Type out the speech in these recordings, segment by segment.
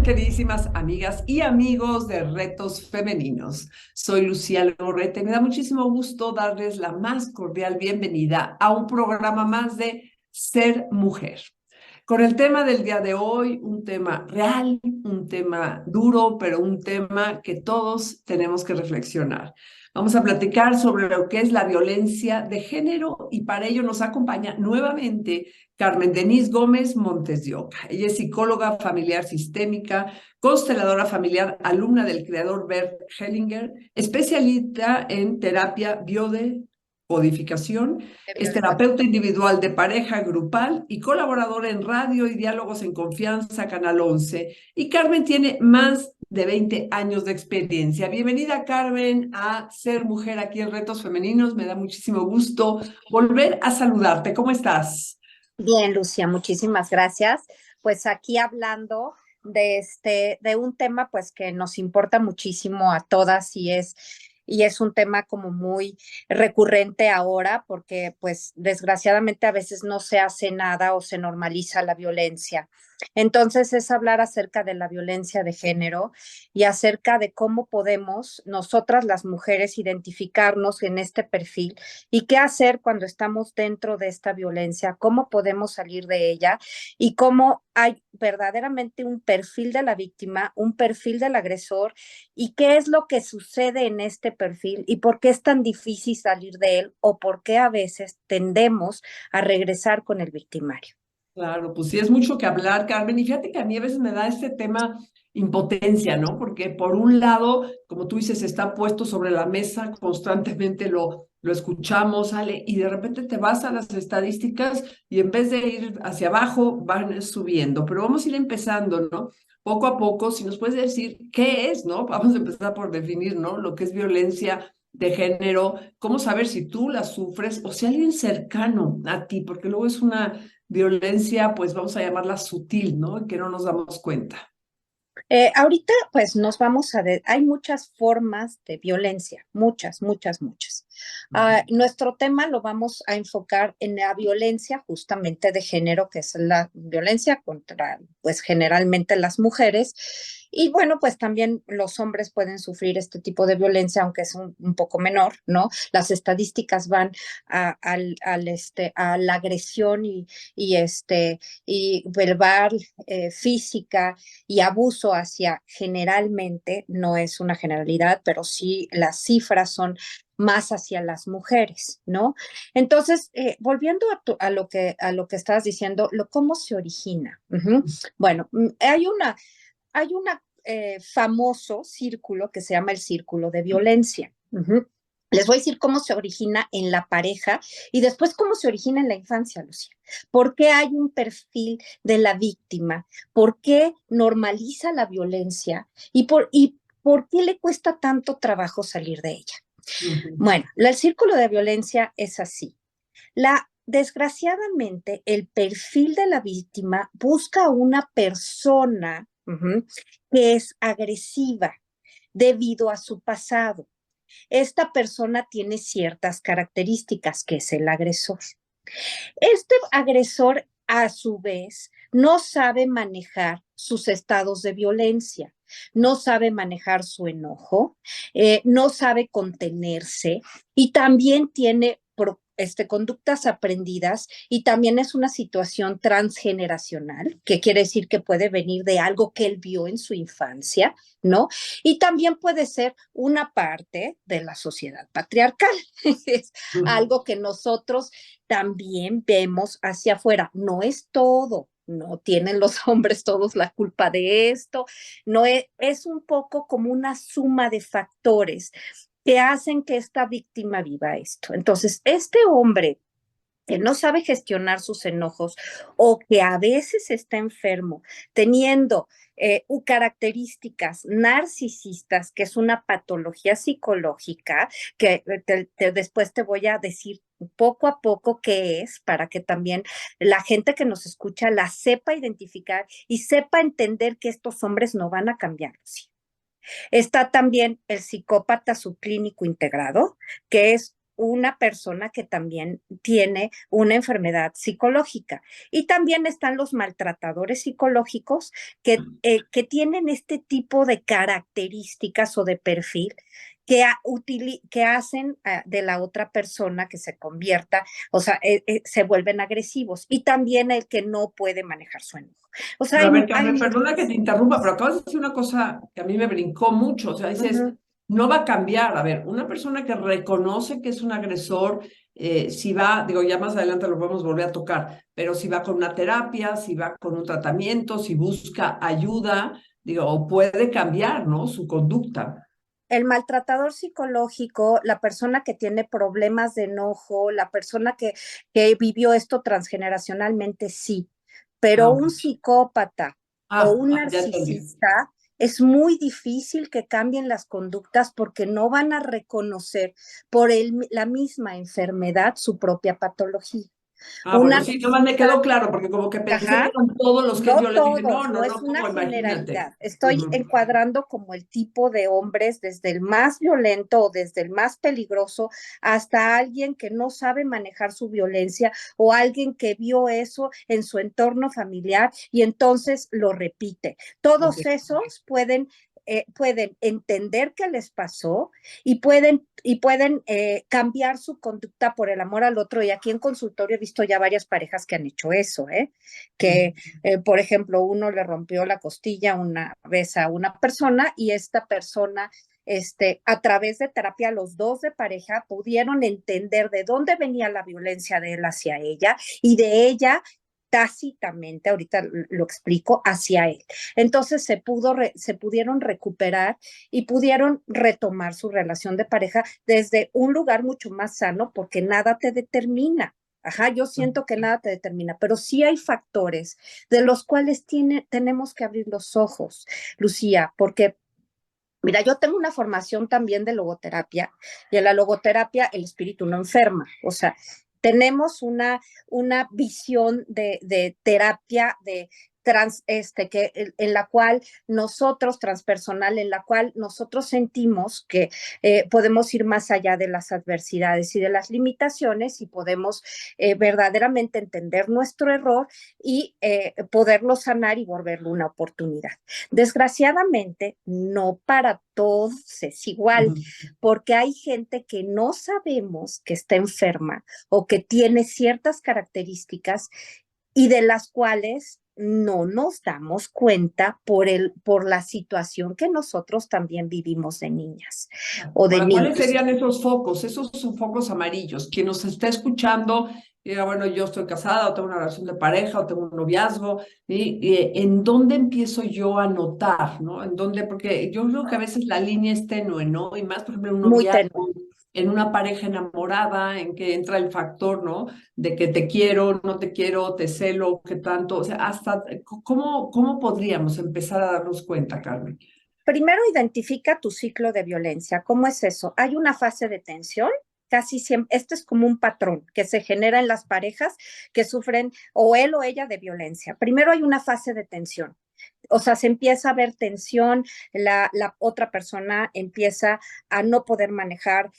queridísimas amigas y amigos de Retos Femeninos? Soy Lucía Lorrete. Me da muchísimo gusto darles la más cordial bienvenida a un programa más de Ser Mujer. Con el tema del día de hoy, un tema real, un tema duro, pero un tema que todos tenemos que reflexionar. Vamos a platicar sobre lo que es la violencia de género y para ello nos acompaña nuevamente Carmen Denise Gómez Montes de Oca. Ella es psicóloga familiar sistémica, consteladora familiar, alumna del creador Bert Hellinger, especialista en terapia biodecodificación, es terapeuta individual de pareja grupal y colaboradora en radio y diálogos en confianza, Canal 11. Y Carmen tiene más de 20 años de experiencia. Bienvenida, Carmen, a Ser Mujer aquí en Retos Femeninos. Me da muchísimo gusto volver a saludarte. ¿Cómo estás? Bien, Lucía, muchísimas gracias. Pues aquí hablando de un tema pues que nos importa muchísimo a todas y es un tema como muy recurrente ahora porque pues desgraciadamente a veces no se hace nada o se normaliza la violencia. Entonces es hablar acerca de la violencia de género y acerca de cómo podemos nosotras las mujeres identificarnos en este perfil y qué hacer cuando estamos dentro de esta violencia, cómo podemos salir de ella y cómo hay verdaderamente un perfil de la víctima, un perfil del agresor y qué es lo que sucede en este perfil y por qué es tan difícil salir de él o por qué a veces tendemos a regresar con el victimario. Claro, pues sí, es mucho que hablar, Carmen. Y fíjate que a mí a veces me da este tema impotencia, ¿no? Porque por un lado, como tú dices, está puesto sobre la mesa, constantemente lo escuchamos, sale, y de repente te vas a las estadísticas y en vez de ir hacia abajo, van subiendo. Pero vamos a ir empezando, ¿no? Poco a poco, si nos puedes decir qué es, ¿no? Vamos a empezar por definir, ¿no? Lo que es violencia de género, cómo saber si tú la sufres o si alguien cercano a ti, porque luego es una violencia, pues vamos a llamarla sutil, ¿no? Que no nos damos cuenta. Ahorita, pues nos vamos hay muchas formas de violencia, muchas, muchas, muchas. Nuestro tema lo vamos a enfocar en la violencia justamente de género, que es la violencia contra, pues generalmente las mujeres. Y bueno, pues también los hombres pueden sufrir este tipo de violencia, aunque es un poco menor, ¿no? Las estadísticas van a la agresión y verbal, física y abuso hacia generalmente, no es una generalidad, pero sí las cifras son más hacia las mujeres, ¿no? Entonces, volviendo a lo que estabas diciendo, cómo se origina. Bueno, hay una famoso círculo que se llama el círculo de violencia. Les voy a decir cómo se origina en la pareja y después cómo se origina en la infancia, Lucía. ¿Por qué hay un perfil de la víctima? ¿Por qué normaliza la violencia? ¿Y por qué le cuesta tanto trabajo salir de ella? Ujú. Bueno, el círculo de violencia es así. Desgraciadamente, el perfil de la víctima busca a una persona que es agresiva debido a su pasado. Esta persona tiene ciertas características, que es el agresor. Este agresor, a su vez, no sabe manejar sus estados de violencia, no sabe manejar su enojo, no sabe contenerse y también tiene conductas aprendidas y también es una situación transgeneracional, que quiere decir que puede venir de algo que él vio en su infancia, ¿no? Y también puede ser una parte de la sociedad patriarcal, es algo que nosotros también vemos hacia afuera. No es todo, no tienen los hombres todos la culpa de esto, no es un poco como una suma de factores que hacen que esta víctima viva esto. Entonces, este hombre que no sabe gestionar sus enojos o que a veces está enfermo, teniendo características narcisistas, que es una patología psicológica, que después te voy a decir poco a poco qué es, para que también la gente que nos escucha la sepa identificar y sepa entender que estos hombres no van a cambiar. ¿Sí? Está también el psicópata subclínico integrado, que es una persona que también tiene una enfermedad psicológica. Y también están los maltratadores psicológicos que tienen este tipo de características o de perfil que hacen de la otra persona que se convierta, o sea, se vuelven agresivos. Y también el que no puede manejar su enojo. O sea, Pero a ver, hay Carmen, perdona que te interrumpa, pero acabas de decir una cosa que a mí me brincó mucho. O sea, dices, Ujú. no va a cambiar. A ver, una persona que reconoce que es un agresor, si va, digo, ya más adelante lo podemos volver a tocar, pero si va con una terapia, si va con un tratamiento, si busca ayuda, digo, o puede cambiar, ¿no? Su conducta. El maltratador psicológico, la persona que tiene problemas de enojo, la persona que vivió esto transgeneracionalmente, sí, pero Ah, ok. un psicópata o un Ya entendí. narcisista es muy difícil que cambien las conductas porque no van a reconocer por la misma enfermedad su propia patología. Ah, Un bueno, sí, nomás me narcisista, quedó claro, porque como que pensé que ajá, eran todos los que es no violento. Dije, no, todos, no, no es no, una imagínate. generalidad. Estoy Ujú. encuadrando como el tipo de hombres, desde el más violento o desde el más peligroso hasta alguien que no sabe manejar su violencia o alguien que vio eso en su entorno familiar y entonces lo repite. Ok. Todos esos pueden entender qué les pasó y pueden cambiar su conducta por el amor al otro. Y aquí en consultorio he visto ya varias parejas que han hecho eso, que por ejemplo, uno le rompió la costilla una vez a una persona y esta persona, a través de terapia, los dos de pareja pudieron entender de dónde venía la violencia de él hacia ella y de ella tácitamente, ahorita lo explico, hacia él. Entonces se pudieron recuperar y pudieron retomar su relación de pareja desde un lugar mucho más sano porque nada te determina. Ajá, yo siento que nada te determina, pero sí hay factores de los cuales tenemos que abrir los ojos, Lucía, porque mira, yo tengo una formación también de logoterapia y en la logoterapia el espíritu no enferma, o sea, tenemos una visión de terapia, de en la cual nosotros, transpersonal, en la cual nosotros sentimos que podemos ir más allá de las adversidades y de las limitaciones y podemos verdaderamente entender nuestro error y poderlo sanar y volverlo una oportunidad. Desgraciadamente, no para todos es igual, Ujú. porque hay gente que no sabemos que está enferma o que tiene ciertas características y de las cuales no nos damos cuenta por la situación que nosotros también vivimos de niñas o de Ahora, ¿cuáles niños. serían esos focos? Esos son focos amarillos. Quien nos está escuchando, diga, bueno, yo estoy casada, o tengo una relación de pareja, o tengo un noviazgo, ¿en dónde empiezo yo a notar, no? ¿En dónde? Porque yo creo que a veces la línea es tenue, ¿no? Y más, por ejemplo, en un Muy tenue. noviazgo, en una pareja enamorada, en que entra el factor, ¿no? De que te quiero, no te quiero, te celo, qué tanto. O sea, hasta, ¿cómo podríamos empezar a darnos cuenta, Carmen? Primero identifica tu ciclo de violencia. ¿Cómo es eso? Hay una fase de tensión. Casi siempre, esto es como un patrón que se genera en las parejas que sufren o él o ella de violencia. Primero hay una fase de tensión, o sea, se empieza a ver tensión, la otra persona empieza a no poder manejar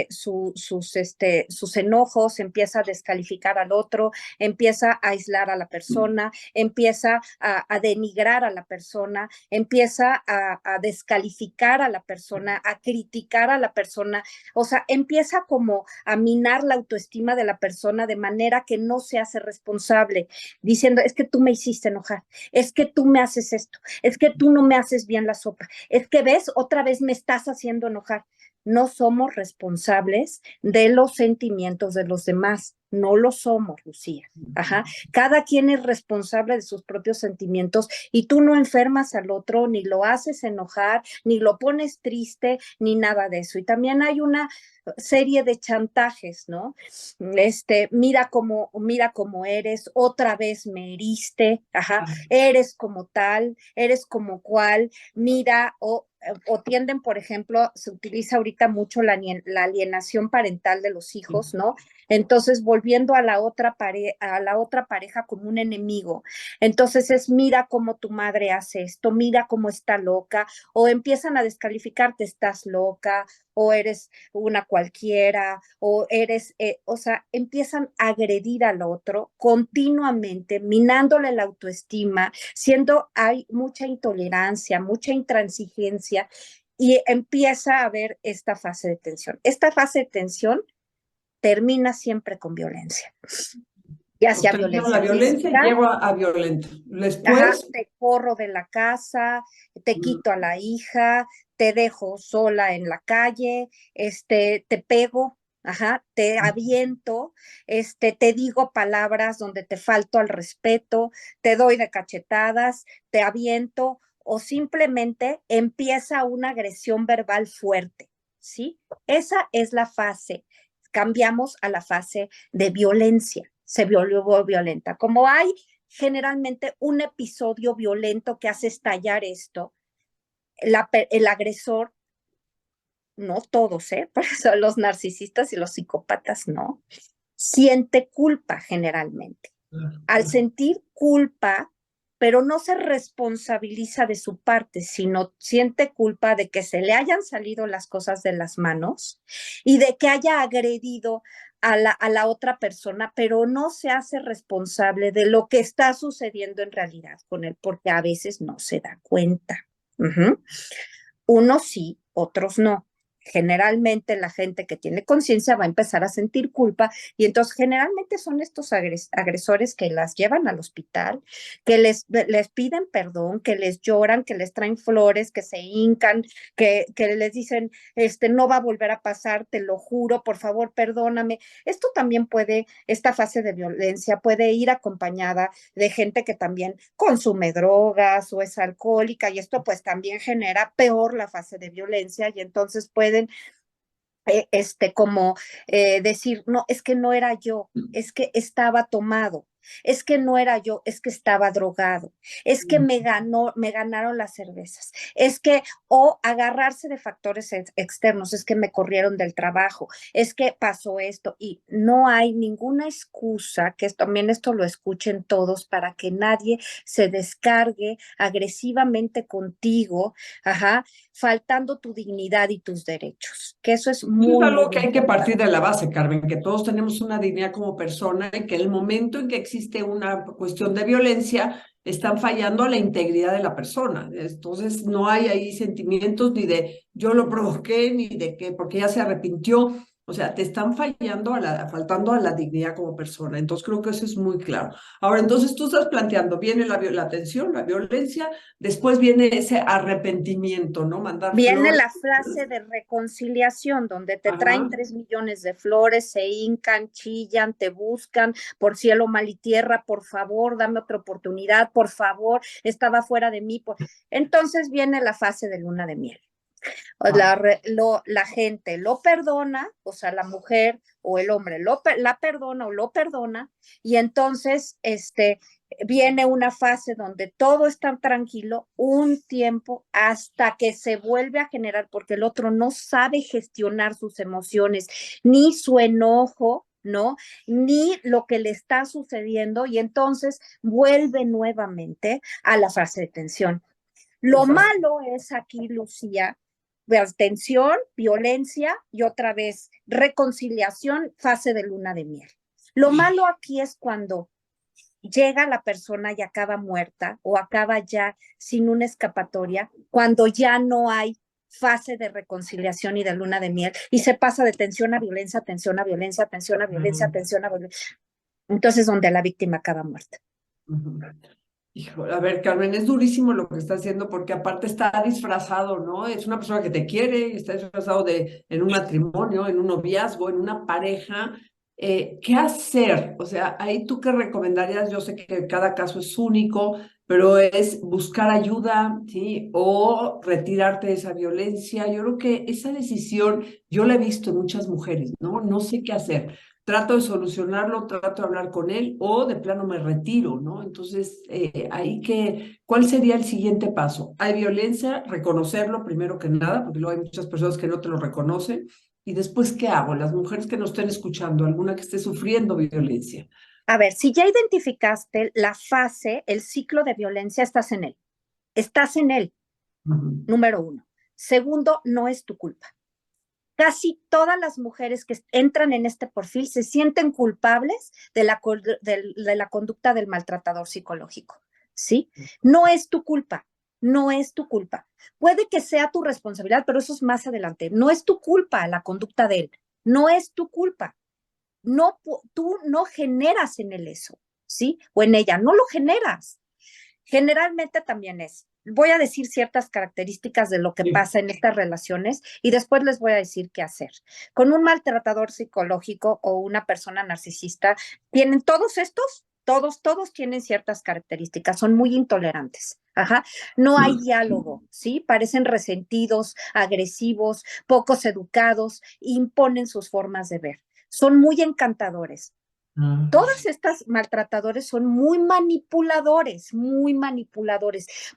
sus enojos, empieza a descalificar al otro, empieza a aislar a la persona, empieza a denigrar a la persona, empieza a descalificar a la persona, a criticar a la persona, o sea, empieza como a minar la autoestima de la persona de manera que no se hace responsable, diciendo, es que tú me hiciste enojar, es que tú me haces esto, es que tú no me haces bien la sopa, es que ves, otra vez me estás haciendo enojar. No somos responsables de los sentimientos de los demás, no lo somos, Lucía. Ajá. Cada quien es responsable de sus propios sentimientos y tú no enfermas al otro, ni lo haces enojar, ni lo pones triste, ni nada de eso. Y también hay una serie de chantajes, ¿no? Mira cómo eres, otra vez me heriste, ajá, eres como tal, eres como cual, mira, o tienden, por ejemplo, se utiliza ahorita mucho la alienación parental de los hijos, ¿no? Entonces, volviendo a la otra pareja como un enemigo. Entonces es, mira cómo tu madre hace esto, mira cómo está loca, o empiezan a descalificarte, estás loca, o eres una cualquiera, o eres, o sea, empiezan a agredir al otro continuamente, minándole la autoestima, hay mucha intolerancia, mucha intransigencia, y empieza a haber esta fase de tensión. Esta fase de tensión termina siempre con violencia, ya sea Obtengo la violencia violencia y física. llego a violento. Ajá, Después, te corro de la casa, te quito a la hija, te dejo sola en la calle, te pego, ajá, te aviento, te digo palabras donde te falto al respeto, te doy de cachetadas, te aviento, o simplemente empieza una agresión verbal fuerte, ¿sí? Esa es la fase. Cambiamos a la fase de violencia. Se volvió violenta. Como hay generalmente un episodio violento que hace estallar esto, el agresor, no todos, por eso los narcisistas y los psicópatas no, siente culpa generalmente. Al sentir culpa, pero no se responsabiliza de su parte, sino siente culpa de que se le hayan salido las cosas de las manos y de que haya agredido a la otra persona, pero no se hace responsable de lo que está sucediendo en realidad con él, porque a veces no se da cuenta. Unos sí, otros no. Generalmente la gente que tiene conciencia va a empezar a sentir culpa y entonces generalmente son estos agresores que las llevan al hospital, que les piden perdón, que les lloran, que les traen flores, que se hincan, que les dicen, no va a volver a pasar, te lo juro, por favor, perdóname. Esto también esta fase de violencia puede ir acompañada de gente que también consume drogas o es alcohólica y esto pues también genera peor la fase de violencia y entonces pueden como decir, no, es que no era yo, es que estaba tomado, es que no era yo, es que estaba drogado, es que me ganaron las cervezas, es que, o agarrarse de factores externos, es que me corrieron del trabajo, es que pasó esto y no hay ninguna excusa, que también esto lo escuchen todos, para que nadie se descargue agresivamente contigo, ajá, faltando tu dignidad y tus derechos, que eso es eso es muy, algo muy que hay que partir importante. de la base, Carmen, que todos tenemos una dignidad como persona y que el momento en que existe una cuestión de violencia, están fallando a la integridad de la persona. Entonces, no hay ahí sentimientos ni de yo lo provoqué, ni de que porque ya se arrepintió. O sea, te están faltando a la dignidad como persona. Entonces, creo que eso es muy claro. Ahora, entonces tú estás planteando, viene la tensión, la violencia, después viene ese arrepentimiento, ¿no? Mandar Viene flores. la frase de reconciliación, donde te traen Ajá. 3 millones de flores, se hincan, chillan, te buscan por cielo, mal y tierra, por favor, dame otra oportunidad, por favor, estaba fuera de mí. Entonces viene la fase de luna de miel. Ah, La gente lo perdona, o sea, la mujer o el hombre la perdona o lo perdona, y entonces viene una fase donde todo está tranquilo un tiempo hasta que se vuelve a generar, porque el otro no sabe gestionar sus emociones, ni su enojo, ¿no? Ni lo que le está sucediendo, y entonces vuelve nuevamente a la fase de tensión. Lo exacto. malo es aquí, Lucía, tensión, violencia y otra vez reconciliación, fase de luna de miel. Lo malo aquí es cuando llega la persona y acaba muerta o acaba ya sin una escapatoria, cuando ya no hay fase de reconciliación y de luna de miel y se pasa de tensión a violencia, tensión a violencia, tensión a violencia, Ujú, tensión a violencia. Entonces, donde la víctima acaba muerta. ujú. Hijo, a ver, Carmen, es durísimo lo que está haciendo porque aparte está disfrazado, ¿no? Es una persona que te quiere, está disfrazado en un matrimonio, en un noviazgo, en una pareja. ¿Qué hacer? O sea, ahí tú qué recomendarías, yo sé que cada caso es único, pero es buscar ayuda, ¿sí? O retirarte de esa violencia. Yo creo que esa decisión yo la he visto en muchas mujeres, ¿no? No sé qué hacer. Trato de solucionarlo, trato de hablar con él o de plano me retiro, ¿no? Entonces, ¿cuál sería el siguiente paso? Hay violencia, reconocerlo primero que nada, porque luego hay muchas personas que no te lo reconocen. Y después, ¿qué hago? Las mujeres que nos estén escuchando, alguna que esté sufriendo violencia. A ver, si ya identificaste la fase, el ciclo de violencia, estás en él. Estás en él, Ujú. número uno. Segundo, no es tu culpa. Casi todas las mujeres que entran en este perfil se sienten culpables de la conducta del maltratador psicológico, ¿sí? No es tu culpa, no es tu culpa. Puede que sea tu responsabilidad, pero eso es más adelante. No es tu culpa la conducta de él, no es tu culpa. No, tú no generas en él eso, ¿sí? O en ella, no lo generas. Generalmente también es. Voy a decir ciertas características de lo que Sí. pasa en estas relaciones y después les voy a decir qué hacer. Con un maltratador psicológico o una persona narcisista, tienen todos estos, todos tienen ciertas características, son muy intolerantes. Ajá. No hay diálogo, ¿sí? Parecen resentidos, agresivos, pocos educados, imponen sus formas de ver. Son muy encantadores. Todas estas maltratadores son muy manipuladores,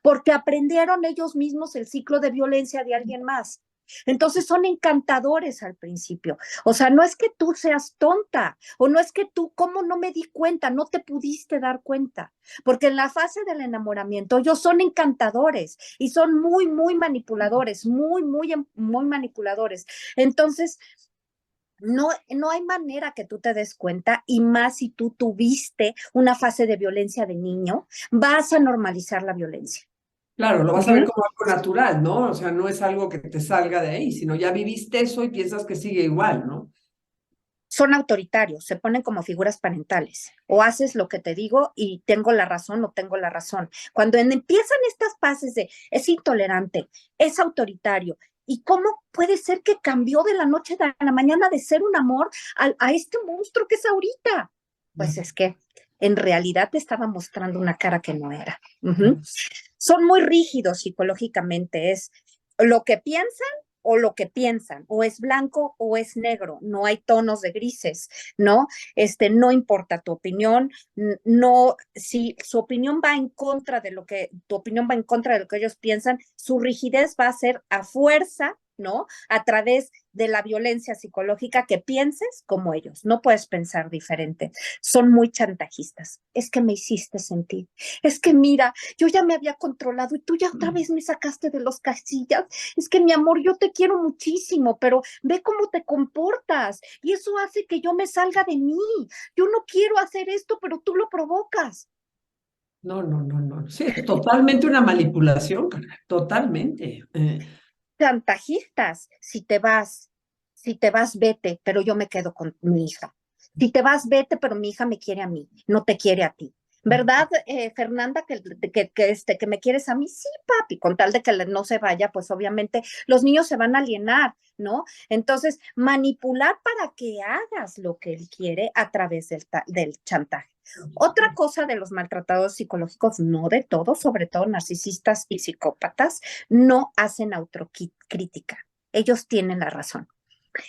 porque aprendieron ellos mismos el ciclo de violencia de alguien más. Entonces son encantadores al principio. O sea, no es que tú seas tonta o no es que tú, ¿cómo no me di cuenta? No te pudiste dar cuenta. Porque en la fase del enamoramiento ellos son encantadores y son muy manipuladores, muy manipuladores. Entonces, no hay manera que tú te des cuenta y más si tú tuviste una fase de violencia de niño, vas a normalizar la violencia. Claro, lo vas a ver Ujú. como algo natural, ¿no? O sea, no es algo que te salga de ahí, sino ya viviste eso y piensas que sigue igual, ¿no? Son autoritarios, se ponen como figuras parentales. O haces lo que te digo y tengo la razón o tengo la razón. Cuando empiezan estas fases de es intolerante, es autoritario, ¿y cómo puede ser que cambió de la noche a la mañana de ser un amor a este monstruo que es ahorita? Pues es que en realidad te estaba mostrando una cara que no era. Ujú. Son muy rígidos psicológicamente, es lo que piensan o lo que piensan, o es blanco o es negro, no hay tonos de grises, ¿no? No importa tu opinión, no, si su opinión va en contra de lo que, tu opinión va en contra de lo que ellos piensan, su rigidez va a ser a fuerza, ¿no? A través de la violencia psicológica que pienses como ellos, no puedes pensar diferente, son muy chantajistas, es que me hiciste sentir, es que mira, yo ya me había controlado y tú ya otra vez me sacaste de los casillas. Es que mi amor, yo te quiero muchísimo, pero ve cómo te comportas y eso hace que yo me salga de mí. Yo no quiero hacer esto, pero tú lo provocas. No, no, no, no. Sí, es totalmente una manipulación, cara, totalmente. Chantajistas, si te vas, vete, pero yo me quedo con mi hija. Si te vas, vete, pero mi hija me quiere a mí, no te quiere a ti. ¿Verdad, Fernanda, que me quieres a mí? Sí, papi, con tal de que no se vaya, pues obviamente los niños se van a alienar, ¿no? Entonces, manipular para que hagas lo que él quiere a través del chantaje. Otra cosa de los maltratados psicológicos, no de todos, sobre todo narcisistas y psicópatas, no hacen autocrítica. Ellos tienen la razón.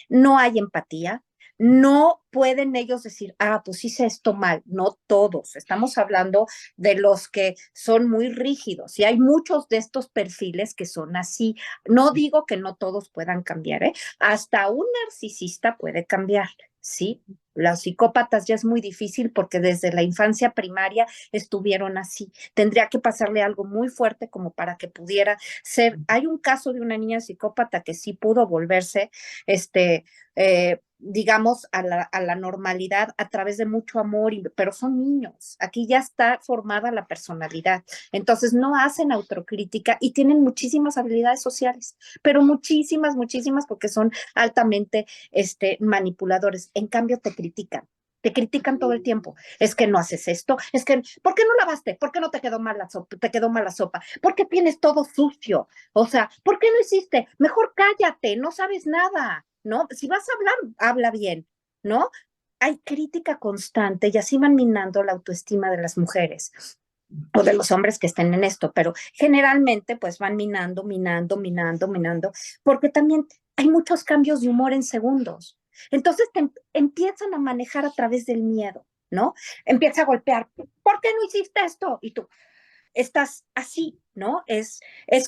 No hay empatía. No pueden ellos decir, ah, pues hice esto mal. No todos. Estamos hablando de los que son muy rígidos y hay muchos de estos perfiles que son así. No digo que no todos puedan cambiar, ¿eh? Hasta un narcisista puede cambiar, ¿sí? Los psicópatas ya es muy difícil porque desde la infancia primaria estuvieron así. Tendría que pasarle algo muy fuerte como para que pudiera ser. Hay un caso de una niña psicópata que sí pudo volverse, digamos, a la normalidad a través de mucho amor, pero son niños. Aquí ya está formada la personalidad. Entonces no hacen autocrítica y tienen muchísimas habilidades sociales, pero muchísimas, porque son altamente manipuladores. En cambio, te critican todo el tiempo. Es que no haces esto, es que, ¿por qué no lavaste? ¿Por qué no te quedó mal la sopa? Te quedó mal la sopa. ¿Por qué tienes todo sucio? O sea, ¿por qué no hiciste? Mejor cállate, no sabes nada, ¿no? Si vas a hablar, habla bien, ¿no? Hay crítica constante y así van minando la autoestima de las mujeres o de los hombres que estén en esto, pero generalmente pues van minando, porque también hay muchos cambios de humor en segundos. Entonces te empiezan a manejar a través del miedo, ¿no? Empieza a golpear, ¿por qué no hiciste esto? Y tú estás así, ¿no? Es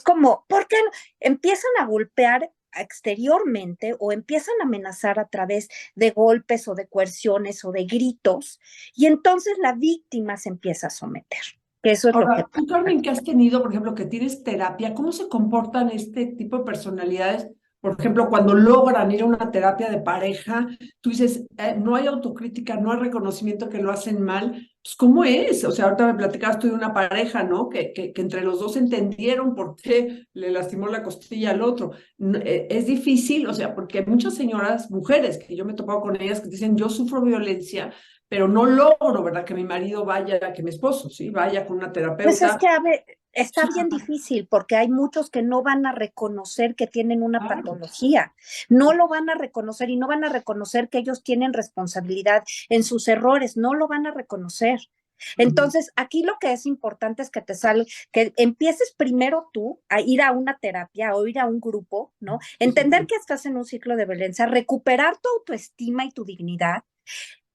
como, ¿por qué no? Empiezan a golpear exteriormente o empiezan a amenazar a través de golpes o de coerciones o de gritos y entonces la víctima se empieza a someter. Eso es lo que Ahora, pasa. tú, Carmen, que has tenido, por ejemplo, que tienes terapia, ¿cómo se comportan este tipo de personalidades Por ejemplo, cuando logran ir a una terapia de pareja, tú dices, no hay autocrítica, no hay reconocimiento que lo hacen mal. Pues, ¿cómo es? O sea, ahorita me platicabas tú de una pareja, ¿no? Que entre los dos entendieron por qué le lastimó la costilla al otro. Es difícil, o sea, porque hay muchas señoras, mujeres, que yo me he topado con ellas que dicen, yo sufro violencia, pero no logro, ¿verdad? Que mi marido vaya, que mi esposo, ¿sí? Vaya con una Pues es terapeuta. que está bien difícil porque hay muchos que no van a reconocer que tienen una Claro. patología, no lo van a reconocer y no van a reconocer que ellos tienen responsabilidad en sus errores, no lo van a reconocer. Ujú. Entonces, aquí lo que es importante es que te salga, que empieces primero tú a ir a una terapia o ir a un grupo, ¿no? Sí, sí, Entender sí. que estás en un ciclo de violencia, recuperar tu autoestima y tu dignidad,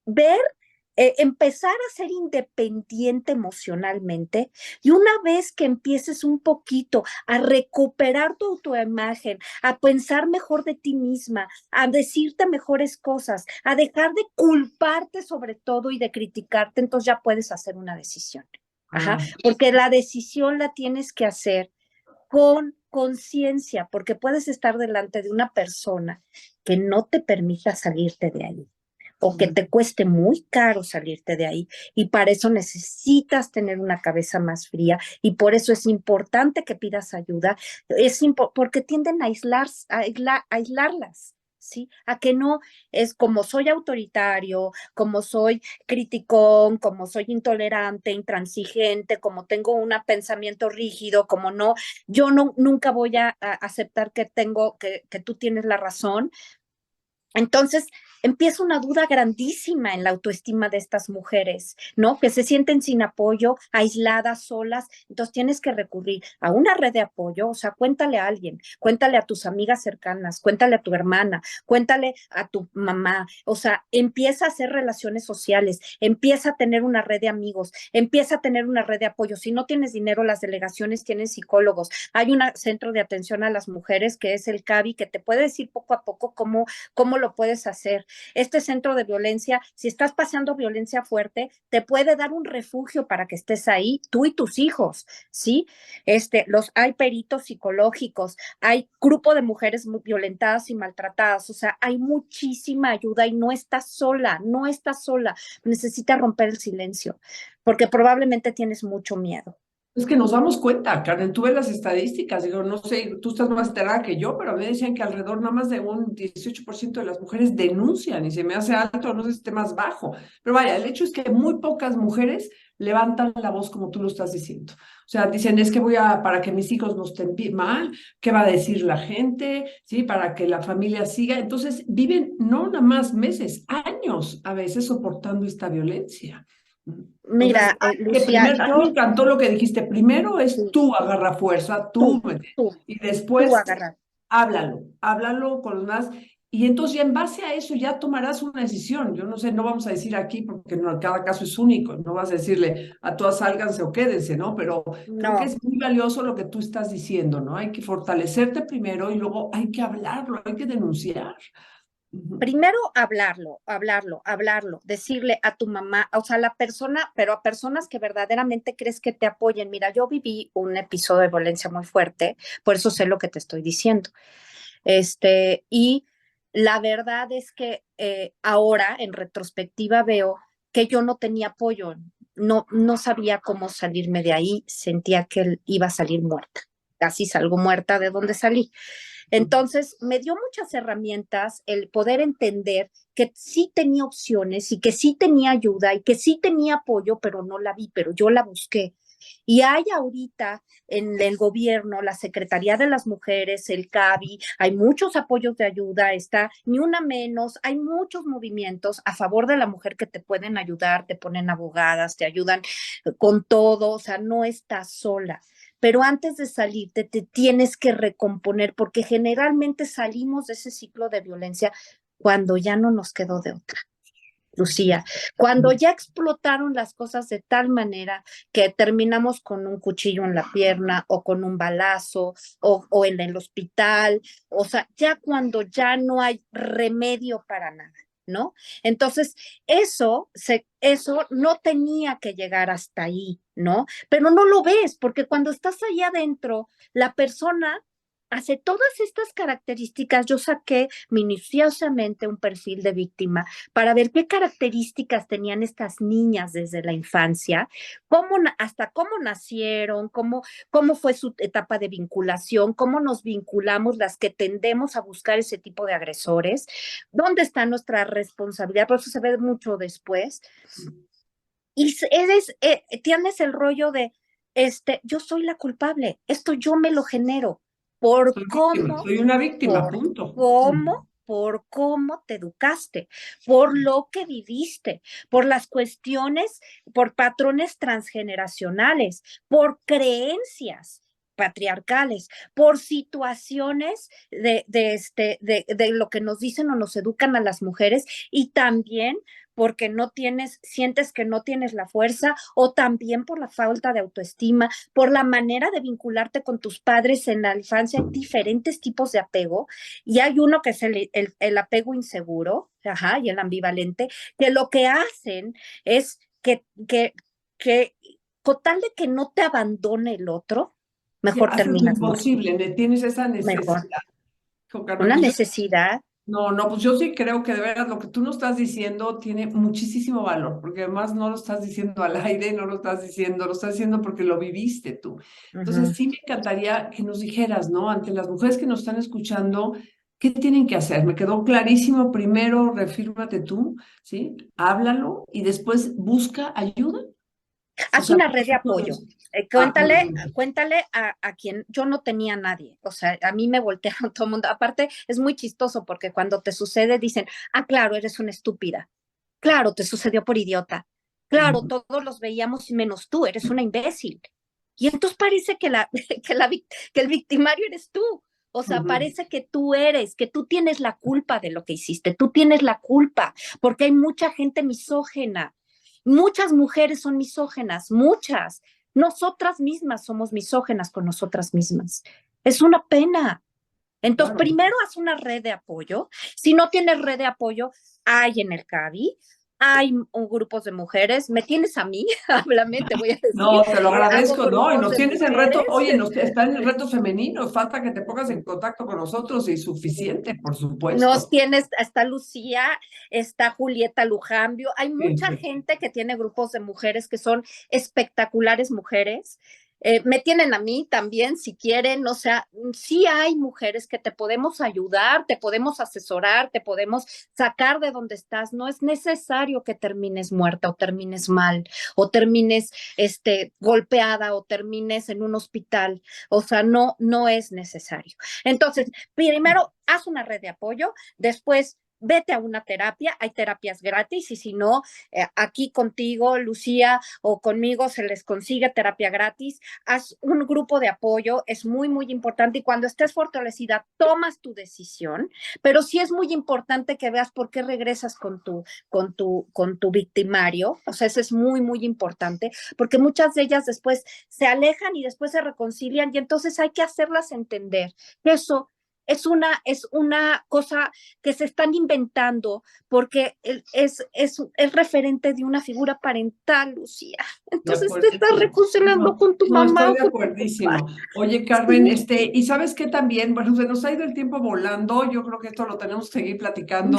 ver, empezar a ser independiente emocionalmente y una vez que empieces un poquito a recuperar tu autoimagen, a pensar mejor de ti misma, a decirte mejores cosas, a dejar de culparte sobre todo y de criticarte, entonces ya puedes hacer una decisión. Ajá, Ah, porque la decisión la tienes que hacer con conciencia, porque puedes estar delante de una persona que no te permita salirte de ahí o que ujú. te cueste muy caro salirte de ahí. Y para eso necesitas tener una cabeza más fría y por eso es importante que pidas ayuda, porque tienden a, aislarlas. ¿Sí? A que no es como soy autoritario, como soy criticón, como soy intolerante, intransigente, como tengo un pensamiento rígido, como no, yo no, nunca voy a aceptar que tú tienes la razón, entonces empieza una duda grandísima en la autoestima de estas mujeres, ¿no? Que se sienten sin apoyo, aisladas, solas. Entonces tienes que recurrir a una red de apoyo, o sea, cuéntale a alguien, cuéntale a tus amigas cercanas, cuéntale a tu hermana, cuéntale a tu mamá, o sea, empieza a hacer relaciones sociales, empieza a tener una red de amigos, empieza a tener una red de apoyo. Si no tienes dinero, las delegaciones tienen psicólogos. Hay un centro de atención a las mujeres que es el CABI, que te puede decir poco a poco cómo lo puedes hacer. Este centro de violencia, si estás pasando violencia fuerte, te puede dar un refugio para que estés ahí, tú y tus hijos, ¿sí? Hay peritos psicológicos, hay grupo de mujeres muy violentadas y maltratadas, o sea, hay muchísima ayuda y no estás sola, no estás sola, necesitas romper el silencio, porque probablemente tienes mucho miedo. Es que nos damos cuenta, Karen, tú ves las estadísticas, digo, no sé, tú estás más enterada que yo, pero a mí me decían que alrededor nada más de un 18% de las mujeres denuncian y se me hace alto, no sé si esté más bajo. Pero vaya, el hecho es que muy pocas mujeres levantan la voz como tú lo estás diciendo. O sea, dicen, es que para que mis hijos no estén mal, ¿qué va a decir la gente? ¿Sí? Para que la familia siga. Entonces, viven no nada más meses, años a veces soportando esta violencia. Entonces, Mira, Lucía, primero, a mí me encantó lo que dijiste. Primero es sí, tú agarra fuerza, tú, tú, y tú después agarrar. háblalo con los más. Y entonces ya en base a eso ya tomarás una decisión. Yo no sé, no vamos a decir aquí porque no, cada caso es único. No vas a decirle a todas sálganse o quédense, ¿no? Pero creo que No, es muy valioso lo que tú estás diciendo, ¿no? Hay que fortalecerte primero y luego hay que hablarlo, hay que denunciar. Ujú. primero hablarlo, decirle a tu mamá, o sea, a la persona, pero a personas que verdaderamente crees que te apoyen. Mira, yo viví un episodio de violencia muy fuerte, por eso sé lo que te estoy diciendo. Y la verdad es que ahora, en retrospectiva, veo que yo no tenía apoyo, no sabía cómo salirme de ahí, sentía que iba a salir muerta. Casi salgo muerta de donde salí. Entonces, me dio muchas herramientas el poder entender que sí tenía opciones y que sí tenía ayuda y que sí tenía apoyo, pero no la vi, pero yo la busqué. Y hay ahorita en el gobierno, la Secretaría de las Mujeres, el CABI, hay muchos apoyos de ayuda, está Ni Una Menos, hay muchos movimientos a favor de la mujer que te pueden ayudar, te ponen abogadas, te ayudan con todo, o sea, no estás sola. Pero antes de salirte, te tienes que recomponer, porque generalmente salimos de ese ciclo de violencia cuando ya no nos quedó de otra. Lucía, cuando ya explotaron las cosas de tal manera que terminamos con un cuchillo en la pierna o con un balazo o en el hospital, o sea, ya cuando ya no hay remedio para nada, ¿no? Entonces, eso no tenía que llegar hasta ahí, ¿no? Pero no lo ves, porque cuando estás ahí adentro, la persona hace todas estas características, yo saqué minuciosamente un perfil de víctima para ver qué características tenían estas niñas desde la infancia, hasta cómo nacieron, cómo fue su etapa de vinculación, cómo nos vinculamos las que tendemos a buscar ese tipo de agresores, dónde está nuestra responsabilidad, por eso se ve mucho después. Y tienes el rollo de, yo soy la culpable, esto yo me lo genero. ¿Por Soy víctima, cómo? soy una víctima, Por punto. cómo, por cómo te educaste, por lo que viviste, por las cuestiones, por patrones transgeneracionales, por creencias patriarcales, por situaciones de lo que nos dicen o nos educan a las mujeres y también porque sientes que no tienes la fuerza o también por la falta de autoestima, por la manera de vincularte con tus padres en la infancia. Hay diferentes tipos de apego y hay uno que es el apego inseguro, ajá, y el ambivalente, que lo que hacen es que con tal de que no te abandone el otro, Ya mejor haces lo terminas muerto, imposible, tienes esa mejor. necesidad. Carmen, Una pues yo necesidad. no, no, pues yo sí creo que de veras lo que tú nos estás diciendo tiene muchísimo valor, porque además no lo estás diciendo al aire, no lo estás diciendo porque lo viviste tú. Entonces Uh-huh. sí me encantaría que nos dijeras, ¿no? Ante las mujeres que nos están escuchando, ¿qué tienen que hacer? Me quedó clarísimo, primero refírmate tú, ¿sí? Háblalo y después busca ayuda. O Haz sea, una red de apoyo. muy Cuéntale, bien. cuéntale a quien yo no tenía nadie. O sea, a mí me voltearon todo el mundo. Aparte, es muy chistoso porque cuando te sucede dicen, ah, claro, eres una estúpida. Claro, te sucedió por idiota. Claro, Ujú, todos los veíamos menos tú, eres una imbécil. Y entonces parece que el victimario eres tú. O sea, ujú. parece que tú eres, que tú tienes la culpa de lo que hiciste, tú tienes la culpa, porque hay mucha gente misógena. Muchas mujeres son misógenas, muchas. Nosotras mismas somos misógenas con nosotras mismas. Es una pena. Entonces, Claro. primero haz una red de apoyo. Si no tienes red de apoyo, hay en el CABI, hay grupos de mujeres. Me tienes a mí, háblame, te voy a decir. No, te lo Hago agradezco, ¿no? Y grupos nos de tienes en reto, mujeres. oye, está en el reto femenino, falta que te pongas en contacto con nosotros y suficiente, por Nos supuesto. tienes, está Lucía, está Julieta Lujambio. Hay Sí, mucha sí. gente que tiene grupos de mujeres que son espectaculares mujeres. Me tienen a mí también, si quieren, o sea, sí hay mujeres que te podemos ayudar, te podemos asesorar, te podemos sacar de donde estás. No es necesario que termines muerta o termines mal o termines golpeada o termines en un hospital. O sea, no, no es necesario. Entonces, primero, haz una red de apoyo, después vete a una terapia, hay terapias gratis y si no, aquí contigo, Lucía, o conmigo se les consigue terapia gratis, haz un grupo de apoyo, es muy, muy importante y cuando estés fortalecida, tomas tu decisión, pero sí es muy importante que veas por qué regresas con tu victimario, o sea, eso es muy, muy importante, porque muchas de ellas después se alejan y después se reconcilian y entonces hay que hacerlas entender que eso es una cosa que se están inventando porque es referente de una figura parental, Lucía. De Entonces te estás acuerdísimo. reconciliando No, con tu no, mamá estoy o de con tu papá. acuerdísimo. Oye, Carmen, Sí. y sabes qué también, bueno, se nos ha ido el tiempo volando, yo creo que esto lo tenemos que seguir platicando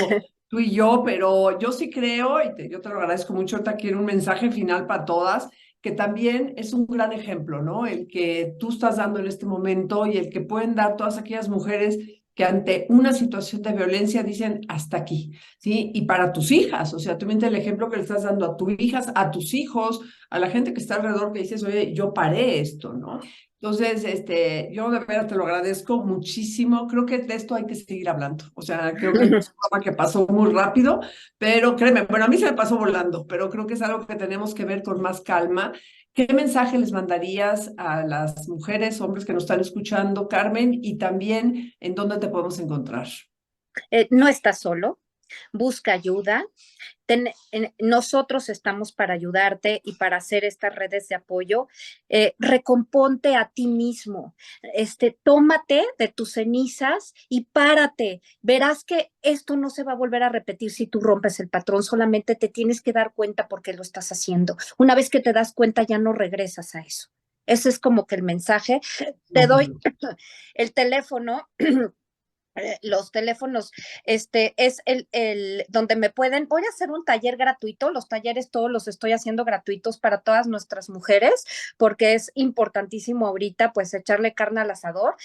tú y yo, pero yo sí creo, yo te lo agradezco mucho, ahorita quiero un mensaje final para todas, que también es un gran ejemplo, ¿no? El que tú estás dando en este momento y el que pueden dar todas aquellas mujeres que ante una situación de violencia dicen hasta aquí, ¿sí? Y para tus hijas, o sea, tú mientes el ejemplo que le estás dando a tus hijas, a tus hijos, a la gente que está alrededor que dices, oye, yo paré esto, ¿no? Entonces, yo de verdad te lo agradezco muchísimo. Creo que de esto hay que seguir hablando. O sea, creo que es un programa que pasó muy rápido, pero créeme, bueno, a mí se me pasó volando, pero creo que es algo que tenemos que ver con más calma. ¿Qué mensaje les mandarías a las mujeres, hombres que nos están escuchando, Carmen? Y también, ¿en dónde te podemos encontrar? No estás solo, busca ayuda. Nosotros estamos para ayudarte y para hacer estas redes de apoyo. Recomponte a ti mismo, tómate de tus cenizas y párate. Verás que esto no se va a volver a repetir si tú rompes el patrón, solamente te tienes que dar cuenta por qué lo estás haciendo. Una vez que te das cuenta ya no regresas a eso. Ese es como que el mensaje. Te doy el teléfono. Los teléfonos, es donde me pueden, voy a hacer un taller gratuito, los talleres todos los estoy haciendo gratuitos para todas nuestras mujeres, porque es importantísimo ahorita, pues, echarle carne al asador.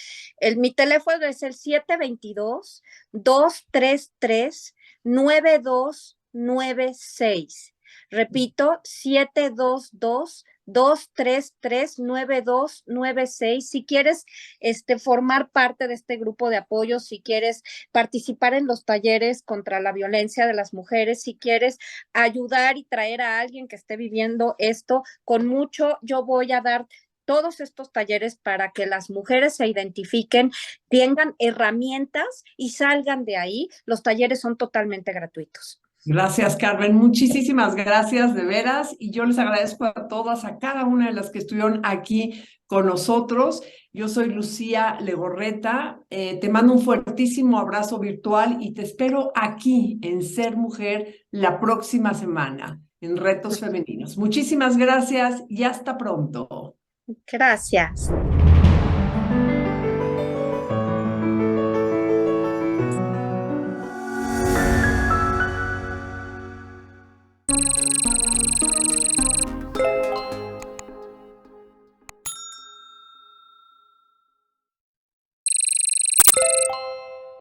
Mi teléfono es el 722-233-9296. Repito, 722-233-9296. Si quieres formar parte de este grupo de apoyo, si quieres participar en los talleres contra la violencia de las mujeres, si quieres ayudar y traer a alguien que esté viviendo esto, con mucho yo voy a dar todos estos talleres para que las mujeres se identifiquen, tengan herramientas y salgan de ahí. Los talleres son totalmente gratuitos. Gracias, Carmen. Muchísimas gracias, de veras. Y yo les agradezco a todas, a cada una de las que estuvieron aquí con nosotros. Yo soy Lucía Legorreta. Te mando un fuertísimo abrazo virtual y te espero aquí en Ser Mujer la próxima semana en Retos Femeninos. Muchísimas gracias y hasta pronto. Gracias.